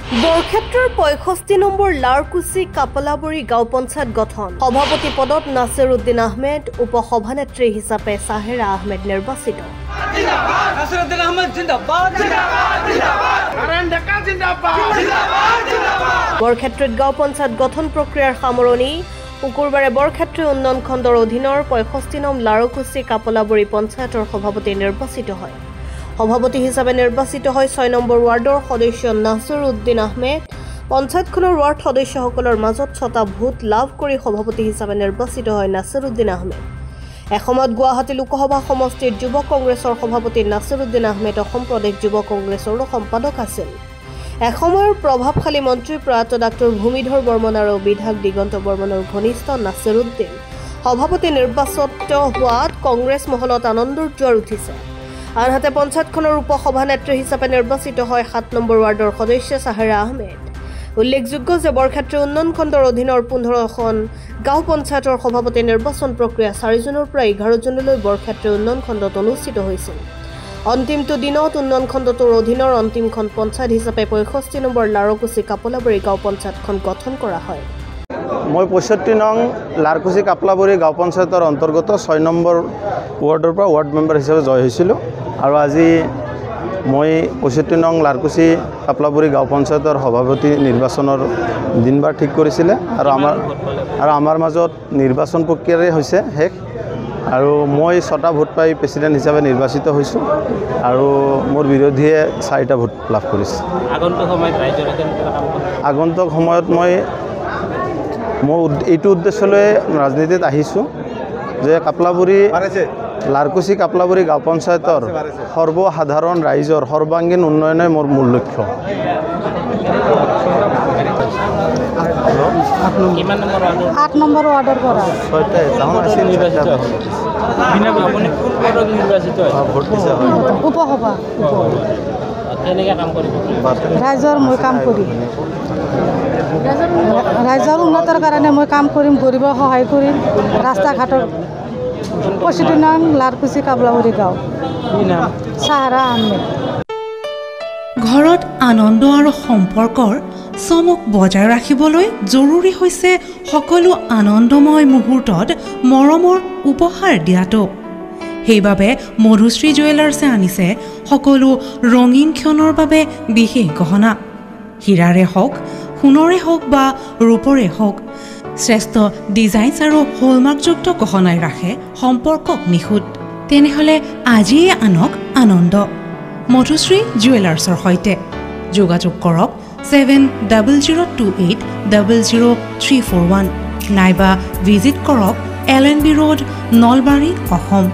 বৰক্ষেত্ৰৰ 65 number লাৰকুচি কাপলাবৰী গাঁও পঞ্চায়ত গঠন সভাপতি পদত নাছিৰুদ্দিন আহমেদ উপসভানেত্ৰী হিচাপে সাহেৰা আহমেদ নিৰ্বাচিত বৰক্ষেত্ৰত গাঁও পঞ্চায়ত গঠন প্ৰক্ৰিয়াৰ সামৰণি শুকুৰবাৰে বৰক্ষেত্ৰ উন্নয়ন খণ্ডৰ অধীনৰ 65 নং লাৰকুচি কাপলাবৰী পঞ্চায়তৰ সভাপতি নিৰ্বাচিত হয় সভাপতি হিচাপে নিৰ্বাচিত হয় 6 নম্বৰ ৱাৰ্ডৰ সদস্য নাছিৰুদ্দিন আহমেদ পঞ্চায়তখনৰ ৱাৰ্ড সদস্যসকলৰ মাজত 6টা ভোট লাভ কৰি সভাপতি হিচাপে নিৰ্বাচিত হয় নাছিৰুদ্দিন আহমেদ এসময়ত গুৱাহাটী লোকসভা সমষ্টিৰ যুৱ কংগ্ৰেছৰ সভাপতি নাছিৰুদ্দিন আহমেদ অসম প্ৰদেশ যুৱ কংগ্ৰেছৰ সম্পাদক আছিল এসময়ৰ প্ৰভাৱশালী মন্ত্ৰী প্ৰয়াত ডাক্তৰ ভূমিধৰ বৰ্মন আৰু বিধায়ক দিগন্ত বৰ্মনৰ ঘনিষ্ঠ নাছিৰুদ্দিন সভাপতি নিৰ্বাচিত হোৱাত কংগ্ৰেছ মহলত আনন্দৰ জোৱাৰ উঠিছে আনহাতে পঞ্চায়তখনৰ উপসভানেত্ৰী হিচাপে নিৰ্বাচিত হয় 7 নম্বৰ ৱাৰ্ডৰ সদস্য সাহেৰা আহমেদ উল্লেখযোগ্য যে বৰক্ষেত্ৰ উন্নয়ন খণ্ডৰ অধীনৰ 15খন গাঁও পঞ্চায়তৰ সভাপতি নিৰ্বাচন প্ৰক্ৰিয়া 4 জুনৰ পৰা 11 জুনলৈ বৰক্ষেত্ৰ উন্নয়ন খণ্ডত অনুষ্ঠিত হৈছিল অন্তিমটো দিনত উন্নয়ন খণ্ডটোৰ অধীনৰ অন্তিমখন পঞ্চায়ত হিচাপে 65 নম্বৰ লাৰকুচি কাপলাবৰী গাঁও পঞ্চায়তখন গঠন কৰা হয় মই 65 নং লাৰকুচি কাপলাবৰী গাঁও পঞ্চায়তৰ অন্তৰ্গত 6 নম্বৰ ৱাৰ্ডৰ পৰা ৱাৰ্ড মেম্বাৰ হিচাপে জয় হৈছিলোঁ আৰু আজি মই 65 নং লাৰকুচি কাপলাবৰী গাঁও পঞ্চায়তৰ সভাপতি নিৰ্বাচনৰ দিনবাৰ ঠিক কৰিছিলে আৰু আমাৰ মাজত নিৰ্বাচন প্ৰক্ৰিয়াৰে হৈছে শেষ আৰু মই 6টা ভোট পাই প্ৰেচিডেণ্ট হিচাপে নিৰ্বাচিত হৈছোঁ আৰু মোৰ বিৰোধীয়ে 4টা ভোট লাভ কৰিছে আগন্তুক সময়ত মই এইটো উদ্দেশ্য লৈ ৰাজনীতিত আহিছোঁ যে কাপলাবৰী লাৰকুচি কাপলাবৰী গাঁও পঞ্চায়তৰ সৰ্বসাধাৰণ ৰাইজৰ সৰ্বাংগীন উন্নয়নেই মোৰ মূল লক্ষ্য আঠ নম্বৰ ৱাৰ্ডৰ পৰা উপসভা ৰাইজৰ মই কাম কৰিম ৰাইজৰ উন্নতৰ কাৰণে মই কাম কৰিম গৰীবৰ সহায় কৰিম ৰাস্তা ঘাটৰ 65 নং লাৰকুচি কাপলাবৰী গাঁও সাহেৰা আহমেদ ঘৰত আনন্দ আৰু সম্পৰ্কৰ চমক বজাই ৰাখিবলৈ জৰুৰী হৈছে সকলো আনন্দময় মুহূৰ্তত মৰমৰ উপহাৰ দিয়াটো সেইবাবে মধুশ্ৰী জুৱেলাৰ্ছে আনিছে সকলো ৰঙীন ক্ষণৰ বাবে বিশেষ গহনা হীৰাৰে হওক সোণৰে হওক বা ৰূপৰে হওক শ্ৰেষ্ঠ ডিজাইনছ আৰু হলমাৰ্কযুক্ত গহনাই ৰাখে সম্পৰ্কক নিখুঁত তেনেহ'লে আজিয়ে আনক আনন্দ মধুশ্ৰী জুৱেলাৰ্ছৰ সৈতে যোগাযোগ কৰক 7002800341 নাইবা ভিজিট কৰক LNB ৰোড নলবাৰী অসম